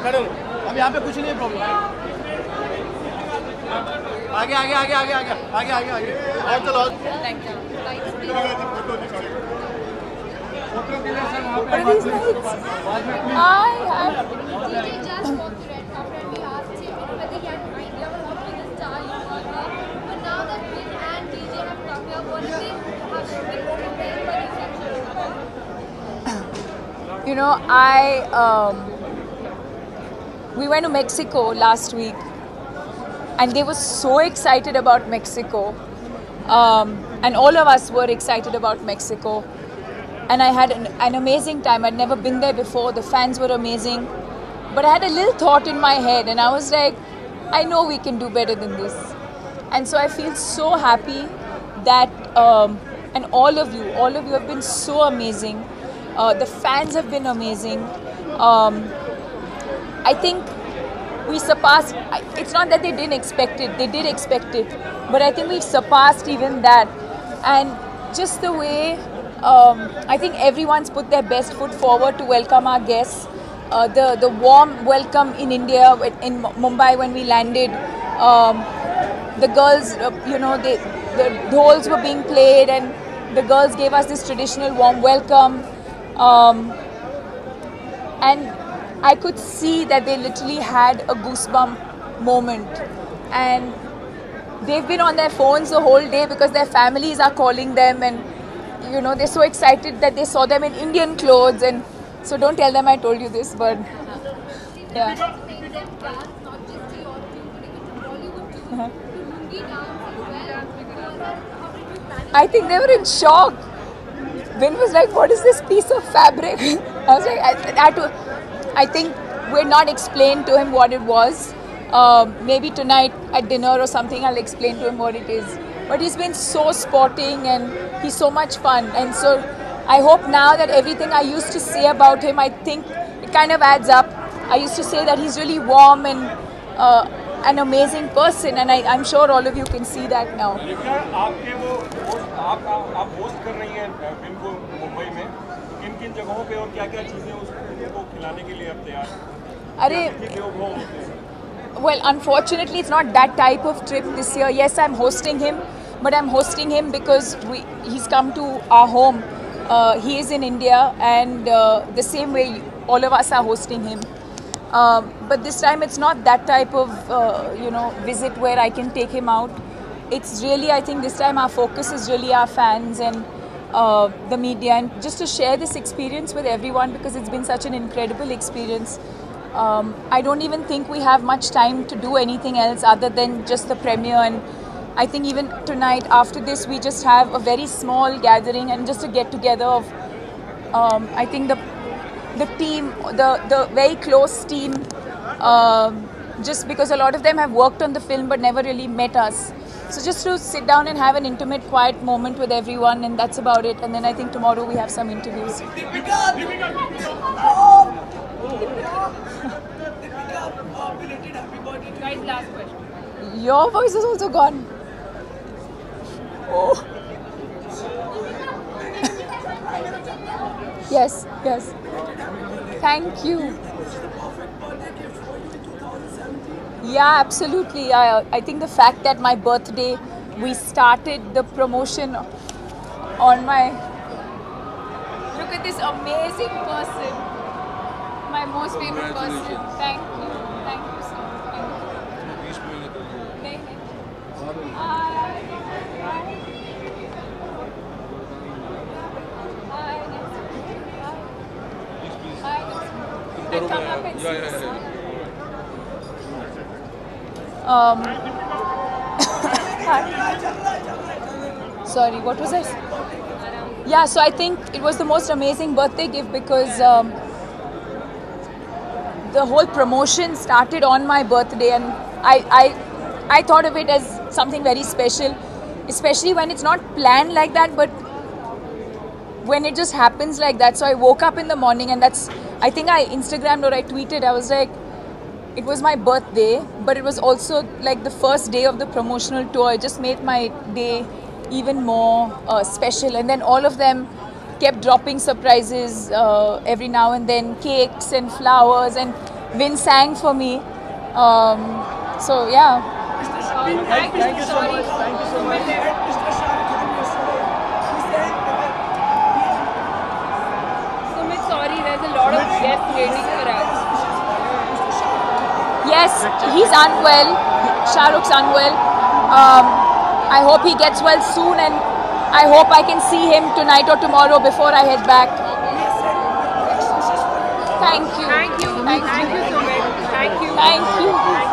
Madam अब यहाँ पे कुछ नहीं है प्रॉब्लम। आगे आगे आगे आगे आगे आगे आगे आगे और चलो। Thank you. What are these lights? DJ just walked the red carpet and we asked him whether he had an idea of how big a star you were. But now that Vin and DJ have come here, what is it have been prepared for the reception? You know, we went to Mexico last week, and they were so excited about Mexico, and all of us were excited about Mexico. And I had an amazing time. I'd never been there before. The fans were amazing, but I had a little thought in my head, and I was like, I know we can do better than this. And so I feel so happy that, and all of you have been so amazing. The fans have been amazing. I think we surpassed, it's not that they didn't expect it, they did expect it, but I think we've surpassed even that. And just the way, I think everyone's put their best foot forward to welcome our guests. The warm welcome in India, in Mumbai when we landed. The girls, the dhols were being played and the girls gave us this traditional warm welcome. And I could see that they literally had a goosebump moment. And they've been on their phones the whole day because their families are calling them, and they're so excited that they saw them in Indian clothes. And so don't tell them I told you this, but yeah. I think they were in shock. Vin was like, what is this piece of fabric? I was like, I think we're not explained to him what it was. Maybe tonight at dinner or something I'll explain to him what it is. But he's been so sporting and he's so much fun. And so I hope now that everything I used to say about him, I think it kind of adds up. I used to say that he's really warm and an amazing person, and I'm sure all of you can see that now. आप host कर रही हैं win को मुंबई में, किन किन जगहों पे और क्या क्या चीजें उसको खिलाने के लिए आप तैयार हैं? अरे, well, unfortunately it's not that type of trip this year. Yes, I'm hosting him, but I'm hosting him because he's come to our home. He is in India, and the same way all of us are hosting him. But this time it's not that type of visit where I can take him out. It's really, I think this time our focus is really our fans and the media, and just to share this experience with everyone because it's been such an incredible experience. I don't even think we have much time to do anything else other than just the premiere, and I think even tonight after this we just have a very small gathering and just a get together of I think the team, the very close team, just because a lot of them have worked on the film but never really met us. So just to sit down and have an intimate, quiet moment with everyone, and that's about it. And then I think tomorrow we have some interviews. Guys, last question. Your voice is also gone. Oh. Yes, yes. Thank you. Yeah, absolutely. I think the fact that my birthday, we started the promotion on my... Look at this amazing person. My most favorite person. Thank you. Thank you so much. Thank you. Hi. Hi. Come up and see. Sorry, what was I? Yeah, so I think it was the most amazing birthday gift because the whole promotion started on my birthday, and I thought of it as something very special, especially when it's not planned like that, but when it just happens like that. So I woke up in the morning, and I think I Instagrammed or I tweeted, I was like, it was my birthday, but it was also like the first day of the promotional tour. It just made my day even more special. And then all of them kept dropping surprises every now and then, cakes and flowers. And Vin sang for me. So yeah. Thank you so much. Thank you so much. Sumit, sorry, there's a lot of guests waiting for us. Yes, he's unwell. Shah Rukh's unwell. I hope he gets well soon, and I hope I can see him tonight or tomorrow before I head back. Thank you. Thank you, Sumit. Thank you. Thank you.